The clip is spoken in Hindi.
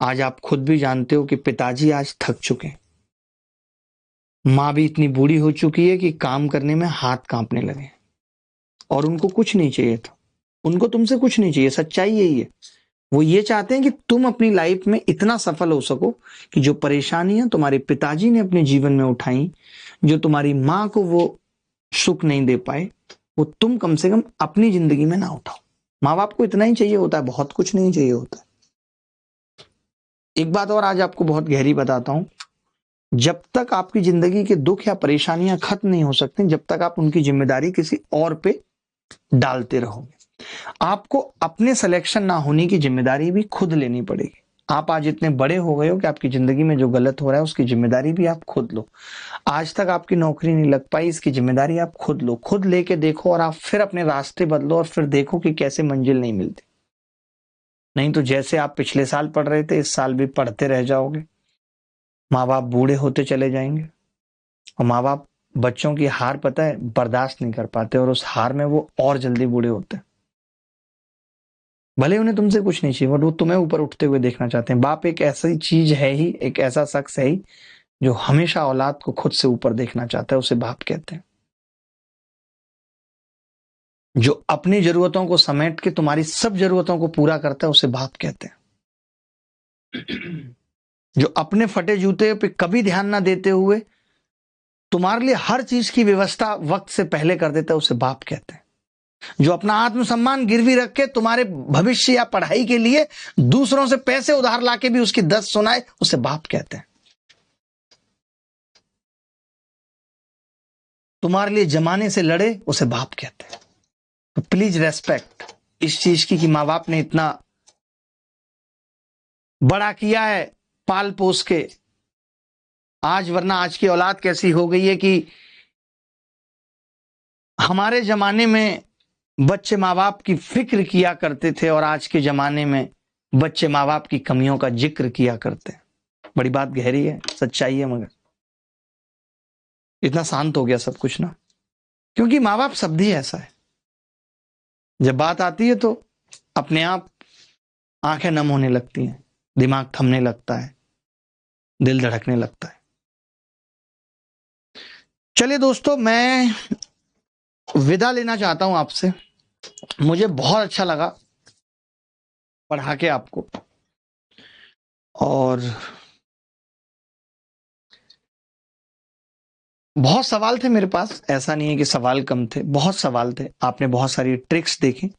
आज आप खुद भी जानते हो कि पिताजी आज थक चुके हैं। माँ भी इतनी बूढ़ी हो चुकी है कि काम करने में हाथ कांपने लगे और उनको कुछ नहीं चाहिए था। उनको तुमसे कुछ नहीं चाहिए, सच्चाई यही है। वो ये चाहते हैं कि तुम अपनी लाइफ में इतना सफल हो सको कि जो परेशानियां तुम्हारे पिताजी ने अपने जीवन में उठाई, जो तुम्हारी माँ को वो सुख नहीं दे पाए, वो तुम कम से कम अपनी जिंदगी में ना उठाओ। माँ बाप को इतना ही चाहिए होता है, बहुत कुछ नहीं चाहिए होता है। एक बात और आज आपको बहुत गहरी बताता हूं, जब तक आपकी जिंदगी के दुख या परेशानियां खत्म नहीं हो सकती, जब तक आप उनकी जिम्मेदारी किसी और पे डालते रहोगे। आपको अपने सिलेक्शन ना होने की जिम्मेदारी भी खुद लेनी पड़ेगी। आप आज इतने बड़े हो गए हो कि आपकी जिंदगी में जो गलत हो रहा है उसकी जिम्मेदारी भी आप खुद लो। आज तक आपकी नौकरी नहीं लग पाई, इसकी जिम्मेदारी आप खुद लो, खुद लेके देखो और आप फिर अपने रास्ते बदलो और फिर देखो कि कैसे मंजिल नहीं मिलती। नहीं तो जैसे आप पिछले साल पढ़ रहे थे, इस साल भी पढ़ते रह जाओगे। माँ बाप बूढ़े होते चले जाएंगे और माँ बाप बच्चों की हार पता है बर्दाश्त नहीं कर पाते और उस हार में वो और जल्दी बूढ़े होते हैं। भले उन्हें तुमसे कुछ नहीं चाहिए, बट वो तुम्हें ऊपर उठते हुए देखना चाहते हैं। बाप एक ऐसी चीज है ही, एक ऐसा शख्स है ही जो हमेशा औलाद को खुद से ऊपर देखना चाहता है, उसे बाप कहते हैं। जो अपनी जरूरतों को समेट के तुम्हारी सब जरूरतों को पूरा करता है, उसे बाप कहते हैं। जो अपने फटे जूते पे कभी ध्यान ना देते हुए तुम्हारे लिए हर चीज की व्यवस्था वक्त से पहले कर देता है, उसे बाप कहते हैं। जो अपना आत्मसम्मान गिरवी रख के तुम्हारे भविष्य या पढ़ाई के लिए दूसरों से पैसे उधार लाके भी उसकी 10 सुनाए, उसे बाप कहते हैं। तुम्हारे लिए जमाने से लड़े, उसे बाप कहते हैं। तो प्लीज रेस्पेक्ट इस चीज की कि माँ बाप ने इतना बड़ा किया है पाल पोस के आज, वरना आज की औलाद कैसी हो गई है कि हमारे जमाने में बच्चे माँ बाप की फिक्र किया करते थे और आज के जमाने में बच्चे माँ बाप की कमियों का जिक्र किया करते हैं। बड़ी बात गहरी है, सच्चाई है, मगर इतना शांत हो गया सब कुछ ना, क्योंकि माँ बाप शब्द ही ऐसा है। जब बात आती है तो अपने आप आंखें नम होने लगती हैं, दिमाग थमने लगता है, दिल धड़कने लगता है। चलिए दोस्तों, मैं विदा लेना चाहता हूं आपसे। मुझे बहुत अच्छा लगा पढ़ा के आपको, और बहुत सवाल थे मेरे पास, ऐसा नहीं है कि सवाल कम थे, बहुत सवाल थे। आपने बहुत सारी ट्रिक्स देखी,